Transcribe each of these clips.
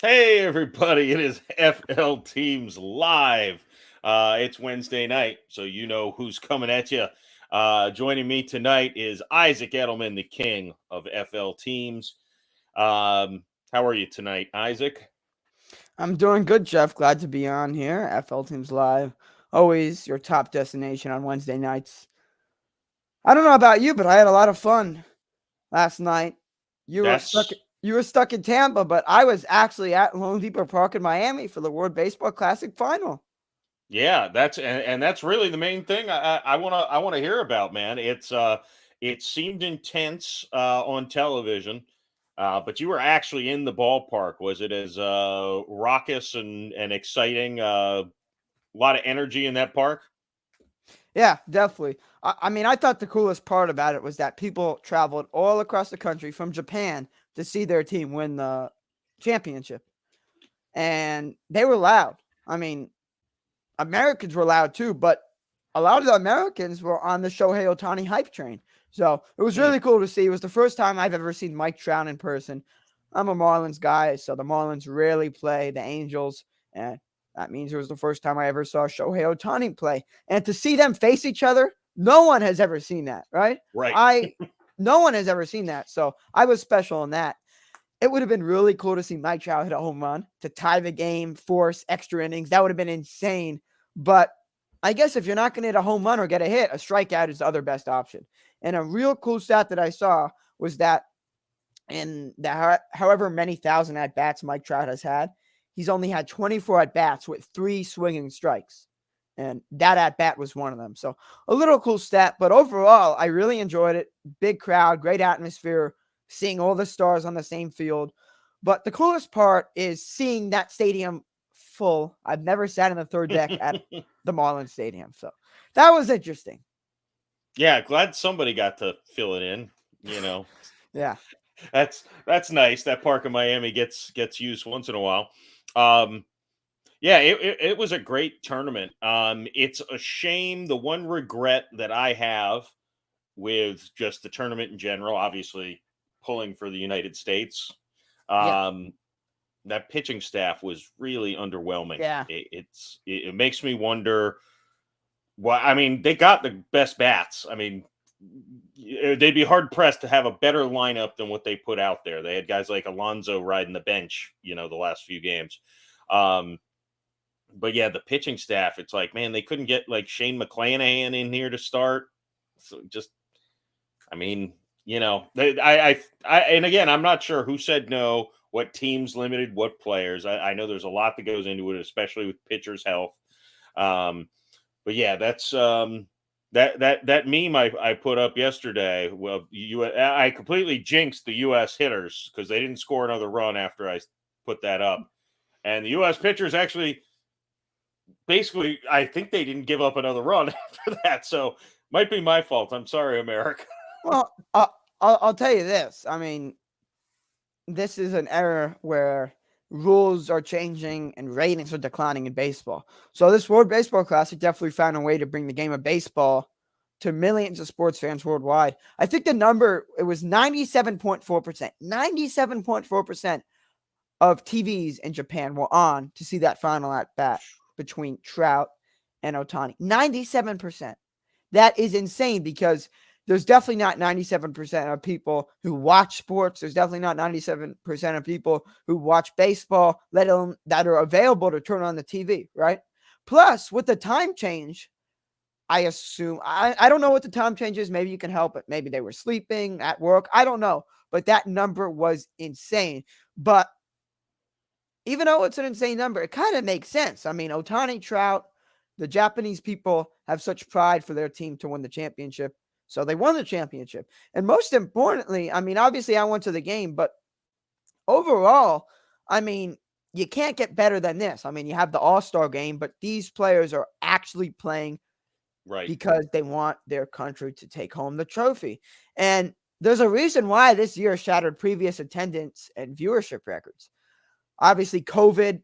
Hey, everybody, it is FL Teams Live. It's Wednesday night, so you know who's coming at you. Joining me tonight is Isaac Edelman, the king of FL Teams. How are you tonight, Isaac? I'm doing good, Jeff. Glad to be on here. FL Teams Live. Always your top destination on Wednesday nights. I don't know about you, but I had a lot of fun last night. You were stuck That's you were stuck in Tampa, but I was actually at Lone Depot Park in Miami for the World Baseball Classic final. yeah, and that's really the main thing I wanna hear about, man. It seemed intense on television, but you were actually in the ballpark. Was it as raucous and exciting? A lot of energy in that park. Yeah, definitely. I mean, I thought the coolest part about it was that people traveled all across the country from Japan to see their team win the championship. And they were loud. I mean, Americans were loud too, but a lot of the Americans were on the Shohei Ohtani hype train. So it was Hmm. really cool to see. It was the first time I've ever seen Mike Trout in person. I'm a Marlins guy, so the Marlins rarely play the Angels, and that means it was the first time I ever saw Shohei Ohtani play. And to see them face each other, no one has ever seen that, right? Right. I No one has ever seen that. So I was special in that. It would have been really cool to see Mike Trout hit a home run to tie the game, force extra innings. That would have been insane. But I guess if you're not going to hit a home run or get a hit, a strikeout is the other best option. And a real cool stat that I saw was that in the however many thousand at bats Mike Trout has had, he's only had 24 at bats with 3 swinging strikes. And that at bat was one of them. So a little cool stat, but overall, I really enjoyed it. Big crowd, great atmosphere, seeing all the stars on the same field. But the coolest part is seeing that stadium full. I've never sat in the third deck at the Marlins Stadium. So that was interesting. Yeah, glad somebody got to fill it in. You know, Yeah. that's nice. That park in Miami gets used once in a while. Um, yeah, it was a great tournament. It's a shame. The one regret that I have with just the tournament in general, obviously pulling for the United States, Yeah. um, that pitching staff was really underwhelming. Yeah. It makes me wonder. Well, I mean, they got the best bats. I mean, they'd be hard pressed to have a better lineup than what they put out there. They had guys like Alonso riding the bench, the last few games. Um, but yeah, the pitching staff, it's like, man, they couldn't get like Shane McClanahan in here to start. So just, I mean, and again, I'm not sure who said no, what teams limited what players. I know there's a lot that goes into it, especially with pitchers' health. Um, but yeah, that's that meme I put up yesterday. Well, I completely jinxed the U.S. hitters because they didn't score another run after I put that up, and the U.S. pitchers actually, basically, I think they didn't give up another run after that. So might be my fault. I'm sorry, America. Well, I'll tell you this. I mean, this is an era where rules are changing and ratings are declining in baseball. So this World Baseball Classic definitely found a way to bring the game of baseball to millions of sports fans worldwide. I think the number it was 97.4%. 97.4% of TVs in Japan were on to see that final at bat between Trout and Otani. 97%. That is insane because there's definitely not 97% of people who watch sports. There's definitely not 97% of people who watch baseball, let alone that are available to turn on the TV, right? Plus, with the time change, I assume, I don't know what the time change is. Maybe you can help it. Maybe they were sleeping at work. I don't know. But that number was insane. But even though it's an insane number, it kind of makes sense. I mean, Otani, Trout, the Japanese people have such pride for their team to win the championship. So they won the championship. And most importantly, I mean, obviously I went to the game, but overall, I mean, you can't get better than this. I mean, you have the All-Star game, but these players are actually playing Right. because they want their country to take home the trophy. And there's a reason why this year shattered previous attendance and viewership records. Obviously, COVID,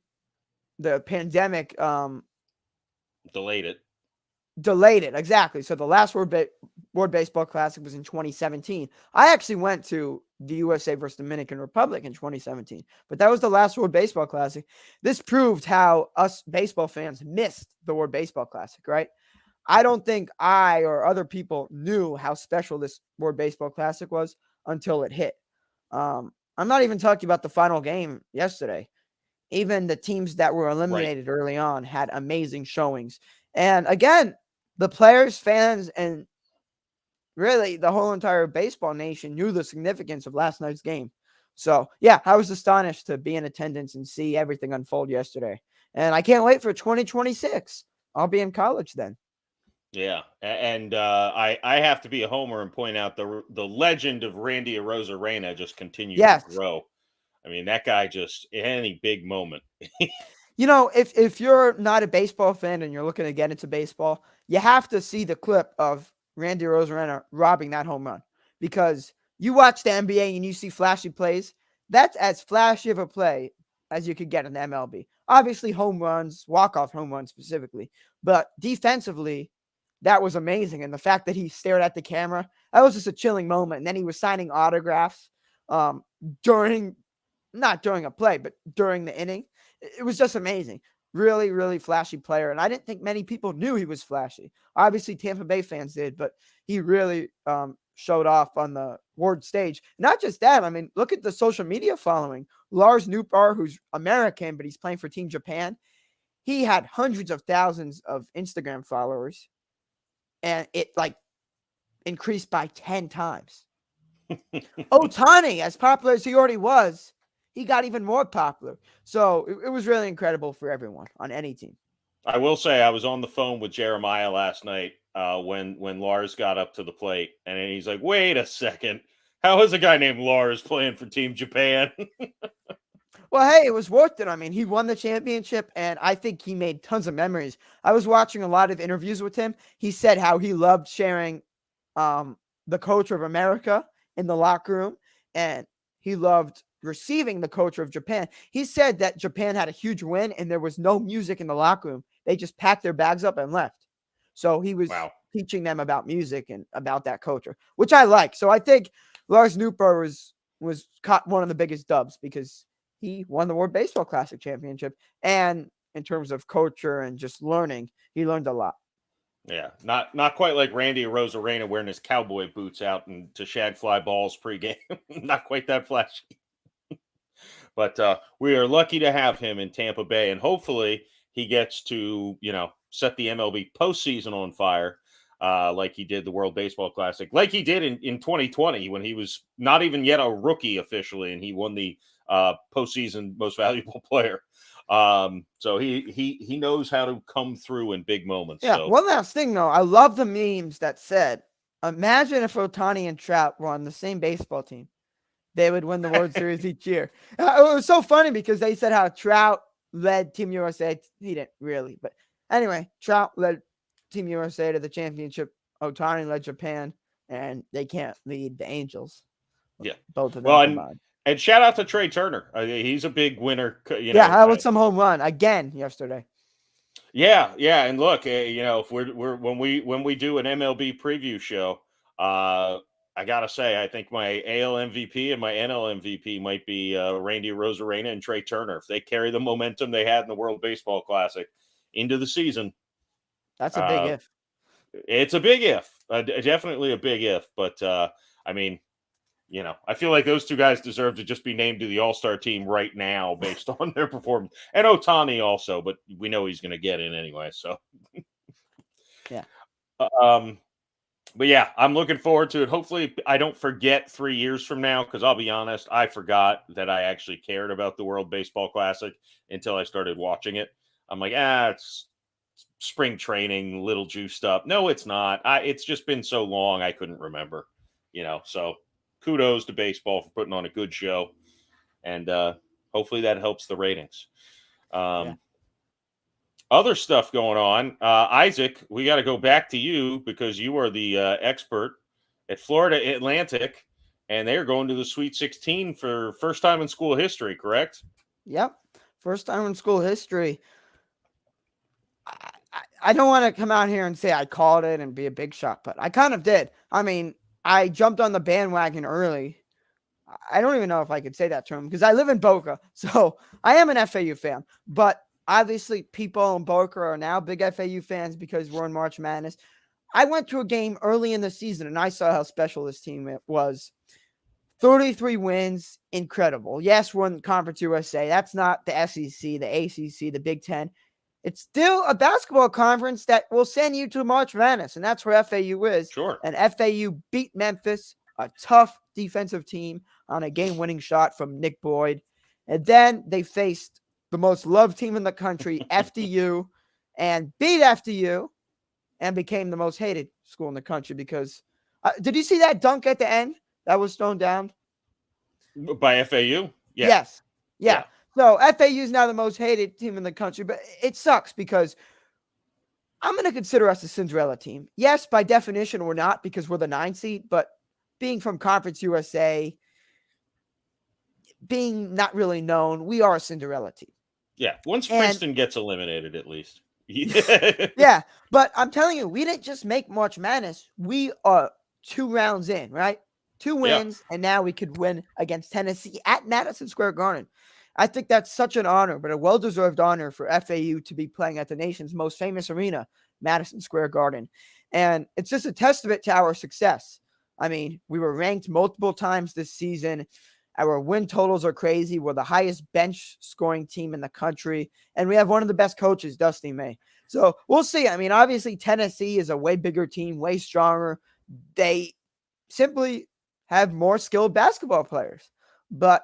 the pandemic, Delayed it. delayed it. Exactly. So the last World Baseball Classic was in 2017. I actually went to the USA versus Dominican Republic in 2017. But that was the last World Baseball Classic. This proved how us baseball fans missed the World Baseball Classic, right? I don't think I or other people knew how special this World Baseball Classic was until it hit. I'm not even talking about the final game yesterday. Even the teams that were Right. eliminated early on had amazing showings. And again, the players, fans, and really the whole entire baseball nation knew the significance of last night's game. So, yeah, I was astonished to be in attendance and see everything unfold yesterday. And I can't wait for 2026. I'll be in college then. Yeah, and I have to be a homer and point out the legend of Randy Arozarena just continues to Yes. grow. I mean, that guy just any big moment. You know, if you're not a baseball fan and you're looking to get into baseball, you have to see the clip of Randy Arozarena robbing that home run, because you watch the NBA and you see flashy plays. That's as flashy of a play as you could get in the MLB. Obviously, home runs, walk-off home runs specifically, but defensively, that was amazing. And the fact that he stared at the camera, that was just a chilling moment. And then he was signing autographs during, not during a play, but during the inning. It was just amazing. Really, really flashy player. And I didn't think many people knew he was flashy. Obviously, Tampa Bay fans did, but he really showed off on the world stage. Not just that. I mean, look at the social media following. Lars Nootbaar, who's American, but he's playing for Team Japan. He had hundreds of thousands of Instagram followers, and it like increased by 10 times. Ohtani, as popular as he already was, he got even more popular. So it was really incredible for everyone on any team. I will say I was on the phone with Jeremiah last night when Lars got up to the plate, and he's like, "Wait a second, how is a guy named Lars playing for Team Japan?" Well, hey, it was worth it. I mean, he won the championship, and I think he made tons of memories. I was watching a lot of interviews with him. He said how he loved sharing the culture of America in the locker room, and he loved receiving the culture of Japan. He said that Japan had a huge win, and there was no music in the locker room. They just packed their bags up and left. So he was Wow. teaching them about music and about that culture, which I like. So I think Lars Nootbaar was caught one of the biggest dubs because he won the World Baseball Classic championship. And in terms of culture and just learning, he learned a lot. Yeah, not quite like Randy Arozarena wearing his cowboy boots out and to shag fly balls pregame. Not quite that flashy. But we are lucky to have him in Tampa Bay, and hopefully he gets to set the MLB postseason on fire, like he did the World Baseball Classic, like he did in 2020 when he was not even yet a rookie officially, and he won the postseason Most Valuable Player. So he knows how to come through in big moments. Yeah. So. One last thing though, I love the memes that said, "Imagine if Ohtani and Trout were on the same baseball team. They would win the World Series each year." It was so funny because they said how Trout led Team USA. He didn't really, but anyway, Trout led Team USA to the championship. Ohtani led Japan, and they can't lead the Angels. Yeah. Both of them Well, combined. and shout out to Trey Turner. He's a big winner. Yeah, that was some home run again yesterday. Yeah, and look, if we're when we do an MLB preview show, I gotta say, I think my AL MVP and my NL MVP might be Randy Arozarena and Trey Turner. If they carry the momentum they had in the World Baseball Classic into the season, That's a big if. It's a big if, definitely a big if. But I mean, I feel like those two guys deserve to just be named to the All-Star team right now based on their performance. And Ohtani also, but we know he's going to get in anyway. So, yeah. But yeah, I'm looking forward to it. Hopefully, I don't forget 3 years from now, because I'll be honest, I forgot that I actually cared about the World Baseball Classic until I started watching it. I'm like, it's spring training, little juiced up. No, it's not. It's just been so long, I couldn't remember. So kudos to baseball for putting on a good show, and hopefully that helps the ratings. Other stuff going on. Isaac, we got to go back to you because you are the expert at Florida Atlantic, and they're going to the Sweet 16 for first time in school history, correct? Yep. First time in school history. I don't want to come out here and say I called it and be a big shot, but I kind of did. I mean, I jumped on the bandwagon early. I don't even know if I could say that term because I live in Boca. So I am an FAU fan. But obviously, people in Boca are now big FAU fans because we're in March Madness. I went to a game early in the season and I saw how special this team was. 33 wins, incredible. Yes, we're in Conference USA. That's not the SEC, the ACC, the Big Ten. It's still a basketball conference that will send you to March Madness, and that's where FAU is. Sure. And FAU beat Memphis, a tough defensive team, on a game-winning shot from Nick Boyd. And then they faced the most loved team in the country, FDU, and beat FDU and became the most hated school in the country because did you see that dunk at the end that was thrown down? By FAU? Yeah. Yes. Yeah. So FAU is now the most hated team in the country, but it sucks because I'm going to consider us a Cinderella team. Yes, by definition, we're not because we're the 9 seed, but being from Conference USA, being not really known, we are a Cinderella team. Yeah. Once Princeton gets eliminated, at least. Yeah. But I'm telling you, we didn't just make March Madness. We are 2 rounds in, right? 2 wins, and now we could win against Tennessee at Madison Square Garden. I think that's such an honor, but a well-deserved honor for FAU to be playing at the nation's most famous arena, Madison Square Garden. And it's just a testament to our success. I mean, we were ranked multiple times this season. Our win totals are crazy. We're the highest bench scoring team in the country, and we have one of the best coaches, Dusty May. So we'll see. I mean, obviously, Tennessee is a way bigger team, way stronger. They simply have more skilled basketball players. But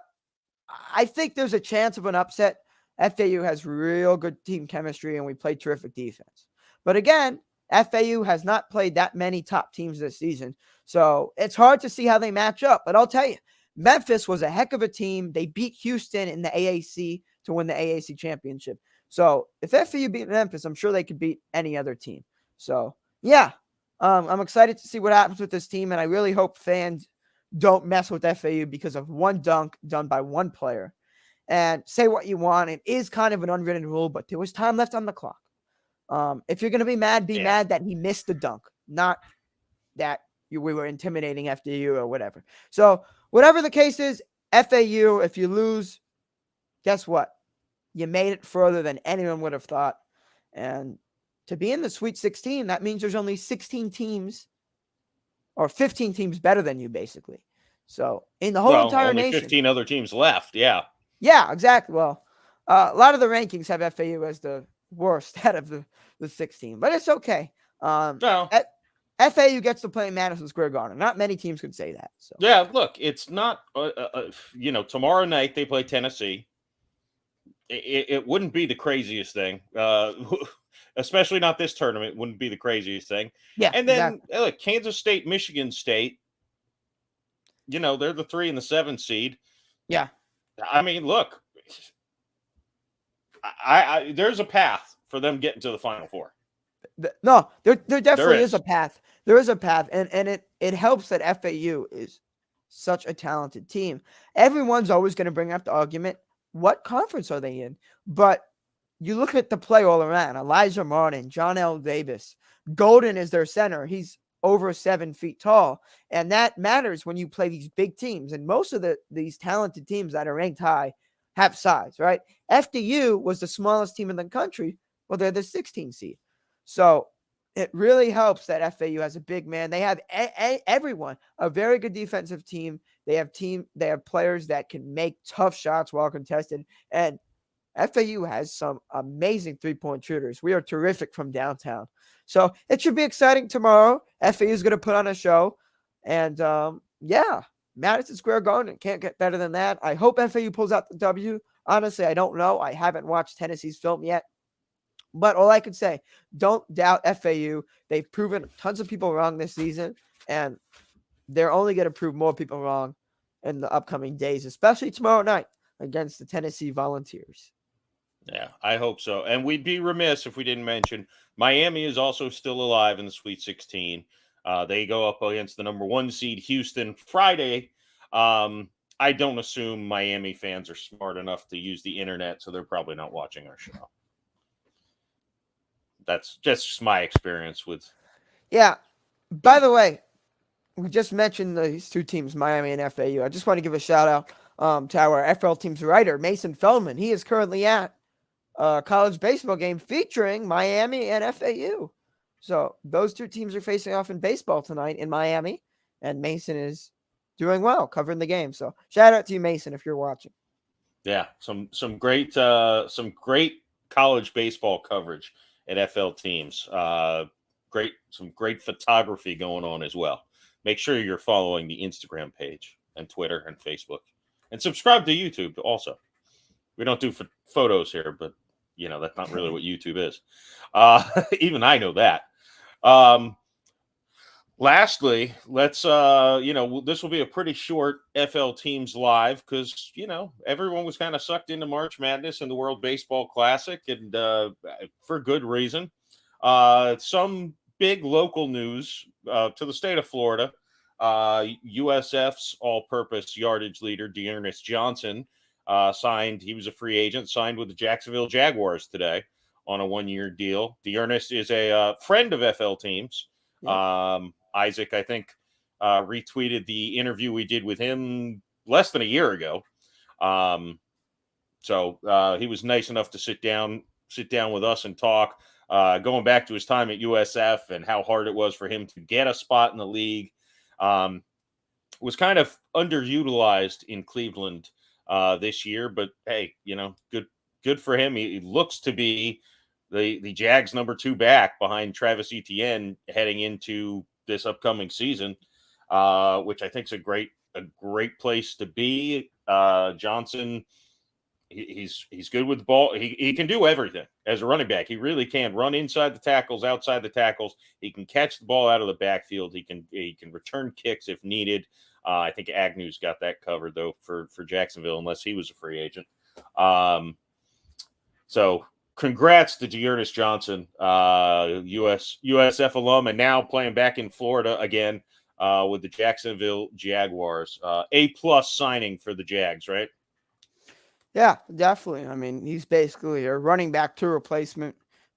I think there's a chance of an upset. FAU has real good team chemistry, and we play terrific defense. But again, FAU has not played that many top teams this season. So it's hard to see how they match up. But I'll tell you, Memphis was a heck of a team. They beat Houston in the AAC to win the AAC championship. So if FAU beat Memphis, I'm sure they could beat any other team. So, yeah, I'm excited to see what happens with this team, and I really hope fans don't mess with FAU because of one dunk done by one player. And say what you want. It is kind of an unwritten rule, but there was time left on the clock. If you're going to be mad, be mad that he missed the dunk, not that we were intimidating FDU or whatever. So whatever the case is, FAU, if you lose, guess what? You made it further than anyone would have thought. And to be in the Sweet 16, that means there's only 16 teams or 15 teams better than you, basically. So in the whole entire only nation. 15 other teams left, yeah. Yeah, exactly. Well, a lot of the rankings have FAU as the worst out of the 16, but it's okay. FAU gets to play in Madison Square Garden. Not many teams could say that. So yeah, look, it's not, tomorrow night they play Tennessee. It wouldn't be the craziest thing, especially not this tournament. Wouldn't be the craziest thing. Yeah, and then look, Kansas State, Michigan State. They're the 3 and the 7 seed. Yeah, I mean, look, I there's a path for them getting to the Final Four. No, there definitely is a path. There is a path, and it helps that FAU is such a talented team. Everyone's always going to bring up the argument, what conference are they in? But you look at the play all around. Elijah Martin, John L. Davis, Golden is their center. He's over 7 feet tall, and that matters when you play these big teams. And most of these talented teams that are ranked high have size, right? FDU was the smallest team in the country. Well, they're the 16th seed. So it really helps that FAU has a big man. They have everyone, a very good defensive team. They have players that can make tough shots while contested. And FAU has some amazing 3-point shooters. We are terrific from downtown. So it should be exciting tomorrow. FAU is going to put on a show. And Madison Square Garden, can't get better than that. I hope FAU pulls out the W. Honestly, I don't know. I haven't watched Tennessee's film yet. But all I can say, don't doubt FAU. They've proven tons of people wrong this season, and they're only going to prove more people wrong in the upcoming days, especially tomorrow night against the Tennessee Volunteers. Yeah, I hope so. And we'd be remiss if we didn't mention Miami is also still alive in the Sweet 16. They go up against the number 1 seed Houston Friday. I don't assume Miami fans are smart enough to use the internet, so they're probably not watching our show. That's just my experience with. Yeah. By the way, we just mentioned these two teams, Miami and FAU. I just want to give a shout out to our FL team's writer, Mason Feldman. He is currently at a college baseball game featuring Miami and FAU. So those two teams are facing off in baseball tonight in Miami, and Mason is doing well covering the game. So shout out to you, Mason, if you're watching. Yeah, some great college baseball coverage at FL teams. Some great photography going on as well. Make sure you're following the Instagram page and Twitter and Facebook, and subscribe to YouTube also. We don't do photos here, but that's not really what YouTube is. Even I know that. Lastly, let's this will be a pretty short FL teams live because everyone was kind of sucked into March Madness and the World Baseball Classic, and for good reason. Some big local news to the state of Florida. USF's all-purpose yardage leader Dearness Johnson signed. He was a free agent, signed with the Jacksonville Jaguars today on a 1-year deal. Dearness is a friend of FL teams. Yep. Isaac, I think, retweeted the interview we did with him less than a year ago. So he was nice enough to sit down with us and talk, going back to his time at USF and how hard it was for him to get a spot in the league. Was kind of underutilized in Cleveland this year, but hey, good for him. He looks to be the Jags' number 2 back behind Travis Etienne heading into this upcoming season, which I think is a great place to be. Johnson, he's good with the ball. He can do everything as a running back. He really can run inside the tackles, outside the tackles. He can catch the ball out of the backfield. He can return kicks if needed. I think Agnew's got that covered though for Jacksonville, unless he was a free agent. So congrats to Dearness Johnson, USF alum, and now playing back in Florida again with the Jacksonville Jaguars. A+ signing for the Jags, right? Yeah, definitely. I mean, he's basically a running back 2 replacement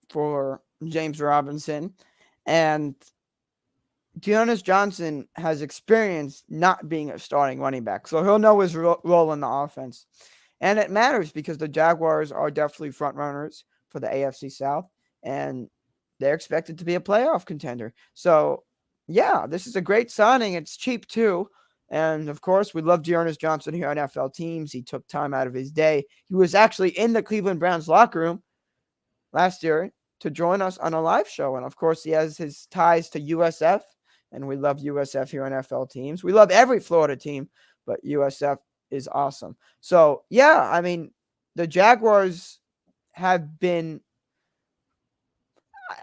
for James Robinson. And Dearness Johnson has experience not being a starting running back, so he'll know his role in the offense. And it matters because the Jaguars are definitely front runners for the AFC South, and they're expected to be a playoff contender. So, yeah, this is a great signing. It's cheap, too. And, of course, we love Dearness Johnson here on FL Teams. He took time out of his day. He was actually in the Cleveland Browns locker room last year to join us on a live show. And, of course, he has his ties to USF, and we love USF here on FL Teams. We love every Florida team, but USF is awesome. So, yeah, I mean, the Jaguars have been,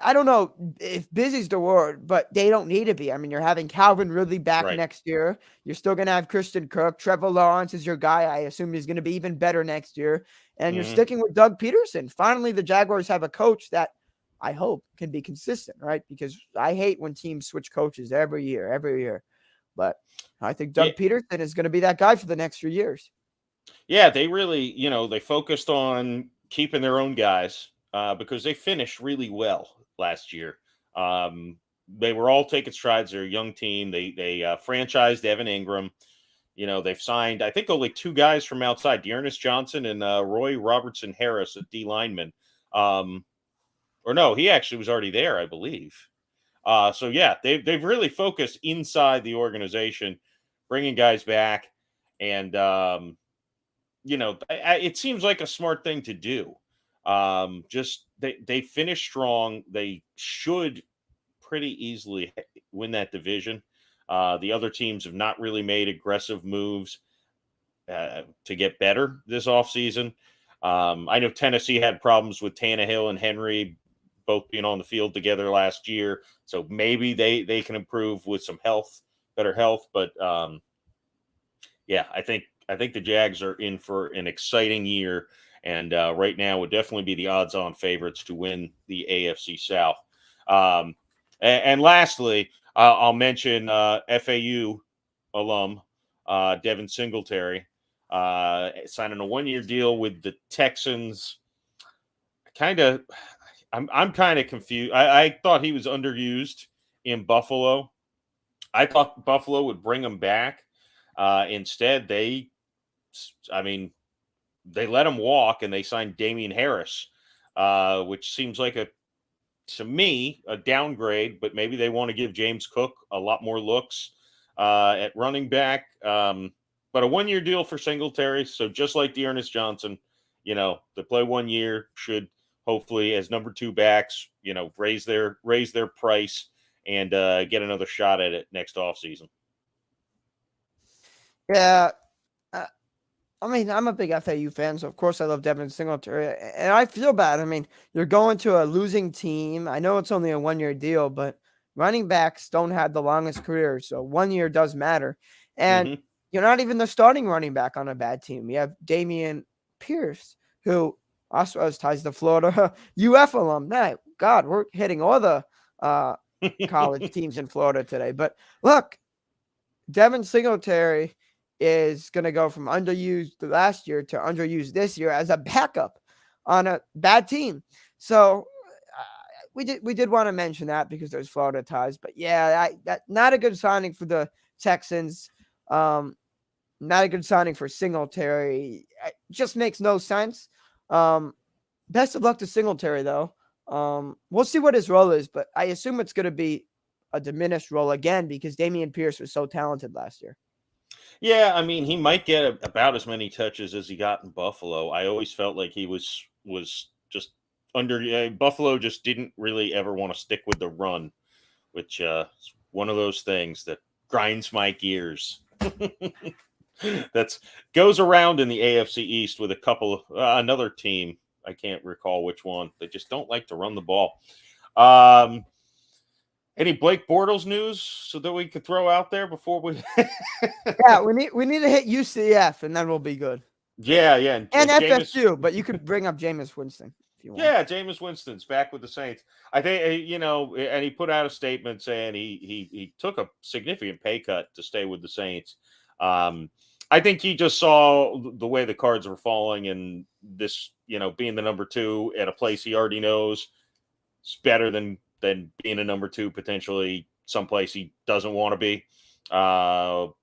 I don't know if busy's the word, but they don't need to be. I mean, you're having Calvin Ridley back next year. You're still going to have Christian Kirk. Trevor Lawrence is your guy. I assume he's going to be even better next year. And you're sticking with Doug Peterson. Finally, the Jaguars have a coach that I hope can be consistent, right? Because I hate when teams switch coaches every year. But I think Doug Peterson is going to be that guy for the next few years. Yeah, they really, they focused on keeping their own guys because they finished really well last year. They were all taking strides. They're a young team. They franchised Evan Ingram. They've signed, I think, only 2 guys from outside, Dearness Johnson and Roy Robertson Harris, a D lineman. Or no, he actually was already there, I believe. So yeah, they've really focused inside the organization, bringing guys back, and it seems like a smart thing to do. Just they finish strong. They should pretty easily win that division. The other teams have not really made aggressive moves to get better this offseason. I know Tennessee had problems with Tannehill and Henry both being on the field together last year. So maybe they can improve with some better health. But yeah, I think the Jags are in for an exciting year. And right now would definitely be the odds-on favorites to win the AFC South. And lastly, I'll mention FAU alum Devin Singletary signing a 1-year deal with the Texans. I'm kind of confused. I thought he was underused in Buffalo. I thought Buffalo would bring him back. Instead, they let him walk and they signed Damian Harris, which seems like to me, a downgrade, but maybe they want to give James Cook a lot more looks at running back. But a 1-year deal for Singletary. So just like Dearness Johnson, they play 1 year, should hopefully as number 2 backs, raise their price and get another shot at it next offseason. Yeah. I mean, I'm a big FAU fan, so of course I love Devin Singletary. And I feel bad. I mean, you're going to a losing team. I know it's only a 1-year deal, but running backs don't have the longest careers, so 1 year does matter. And you're not even the starting running back on a bad team. You have Damian Pierce, who also has ties to Florida, UF alumni. God, we're hitting all the college teams in Florida today. But look, Devin Singletary is going to go from underused last year to underused this year as a backup on a bad team. So we did want to mention that because there's Florida ties. But yeah, that not a good signing for the Texans. Not a good signing for Singletary. It just makes no sense. Best of luck to Singletary, though. We'll see what his role is, but I assume it's going to be a diminished role again because Damian Pierce was so talented last year. Yeah, I mean, he might get about as many touches as he got in Buffalo. I always felt like he was just under Buffalo just didn't really ever want to stick with the run, which is one of those things that grinds my gears. That's goes around in the AFC East with a couple of another team. I can't recall which one. They just don't like to run the ball. Any Blake Bortles news so that we could throw out there before we? Yeah, we need to hit UCF and then we'll be good. Yeah, and FSU, but you could bring up Jameis Winston if you want. Yeah, Jameis Winston's back with the Saints. I think and he put out a statement saying he took a significant pay cut to stay with the Saints. I think he just saw the way the cards were falling, and this, being the number 2 at a place he already knows is better than being a number 2 potentially someplace he doesn't want to be. So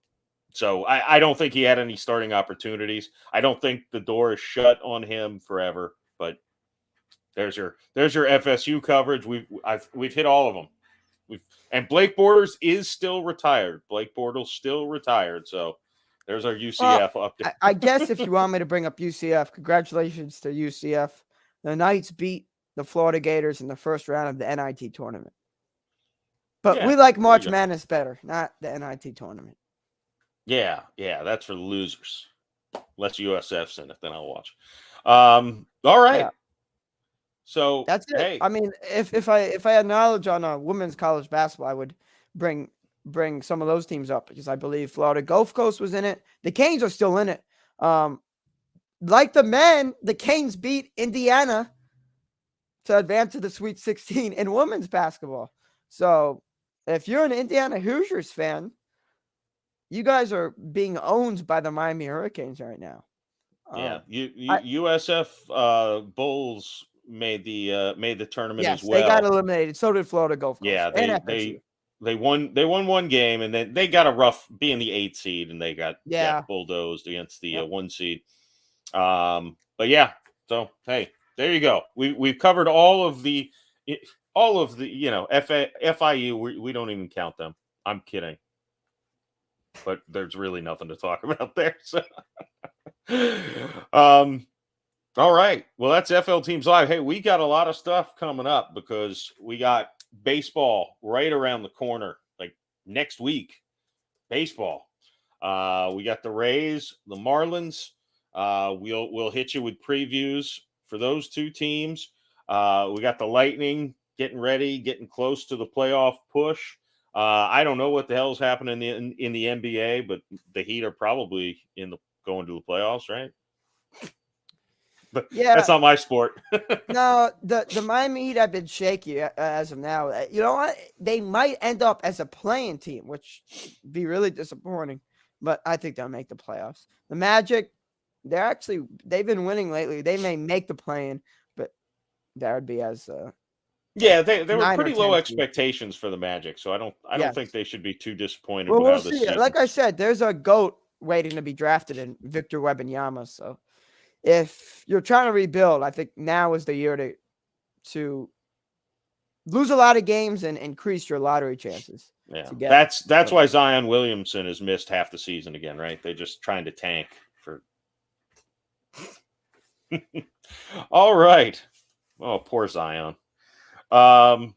I don't think he had any starting opportunities. I don't think the door is shut on him forever. But there's your FSU coverage. We've hit all of them. And Blake Bortles is still retired. Blake Bortles still retired. So there's our UCF update. I guess if you want me to bring up UCF, congratulations to UCF. The Knights beat the Florida Gators in the first round of the NIT tournament. But we like March Madness better, not the NIT tournament. Yeah, that's for the losers. Unless USF's in it, then I'll watch. All right. Yeah. So that's it. Hey. I mean, if I had knowledge on women's college basketball, I would bring some of those teams up because I believe Florida Gulf Coast was in it. The Canes are still in it. Like the men, the Canes beat Indiana to advance to the Sweet 16 in women's basketball. So if you're an Indiana Hoosiers fan, you guys are being owned by the Miami Hurricanes right now. Yeah, USF Bulls made the tournament as well. They got eliminated. So did Florida Gulf Coast. Yeah, they won one game, and then they got a rough being the 8th seed, and they got bulldozed against the 1 seed. But yeah, so hey, there you go. We've covered all of the FIU. We don't even count them. I'm kidding. But there's really nothing to talk about there. So, all right. Well, that's FL Teams Live. Hey, we got a lot of stuff coming up because we got baseball right around the corner, like next week. Baseball. We got the Rays, the Marlins. We'll hit you with previews for those 2 teams. We got the Lightning getting ready, getting close to the playoff push. I don't know what the hell's happening in the NBA, but the Heat are probably going to the playoffs, right? But yeah, that's not my sport. No, the Miami Heat have been shaky as of now. You know what? They might end up as a play-in team, which would be really disappointing. But I think they'll make the playoffs. The Magic, they've been winning lately. They may make the play-in, but that would be as Yeah, they were 9 or pretty low 10 seed. expectations for the Magic, so I don't think Yes. they should be too disappointed Well, with we'll how this see. season. Like I said, there's a GOAT waiting to be drafted in Victor Wembanyama. So if you're trying to rebuild, I think now is the year to lose a lot of games and increase your lottery chances. Yeah, To get that's why Zion Williamson has missed half the season again, right? They're just trying to tank for. All right. Oh, poor Zion. That'll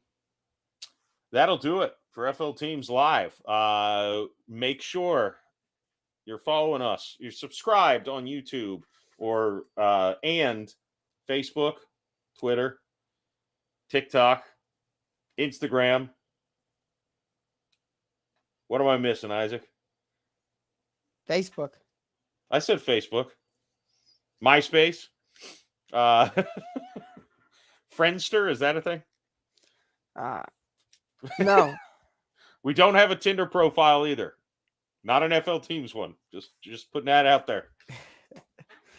do it for FL Teams Live. Make sure you're following us. You're subscribed on YouTube or and Facebook, Twitter, TikTok, Instagram. What am I missing, Isaac? Facebook. I said Facebook. MySpace. Friendster, is that a thing? No. We don't have a Tinder profile either. Not an FL Teams one. Just putting that out there.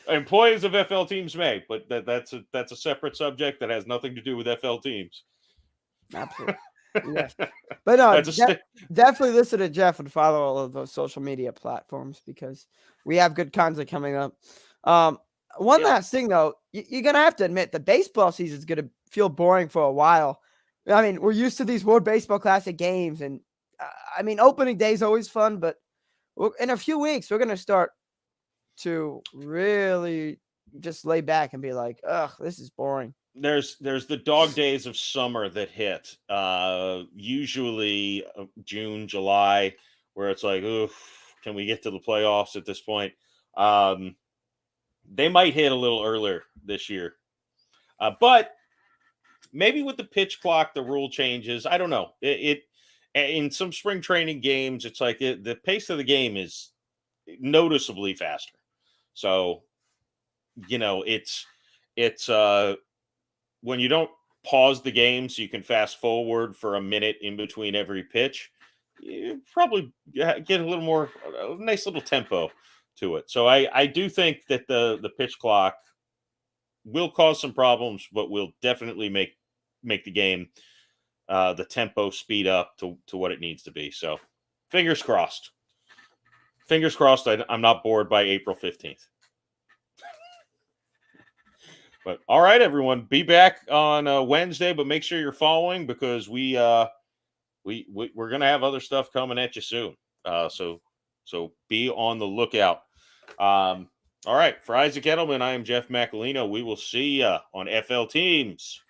Employees of FL Teams may, but that's a separate subject that has nothing to do with FL Teams. Absolutely. Yes. But no, definitely listen to Jeff and follow all of those social media platforms because we have good content coming up. One last thing, though, you're going to have to admit the baseball season is going to feel boring for a while. I mean, we're used to these World Baseball Classic games, and I mean, opening day is always fun, but in a few weeks, we're going to start to really just lay back and be like, ugh, this is boring. There's the dog days of summer that hit, usually June, July, where it's like, oof, can we get to the playoffs at this point? They might hit a little earlier this year, but maybe with the pitch clock, the rule changes. I don't know. It in some spring training games, it's like the pace of the game is noticeably faster. So, it's when you don't pause the game so you can fast forward for a minute in between every pitch, you probably get a little more, a nice little tempo to it. So I do think that the pitch clock will cause some problems, but will definitely make the game, the tempo speed up to what it needs to be. So fingers crossed. Fingers crossed I'm not bored by April 15th. But all right, everyone, be back on Wednesday, but make sure you're following because we're gonna have other stuff coming at you soon. So be on the lookout. All right, for Isaac Edelman, I am Jeff Macolino. We will see you on FL Teams.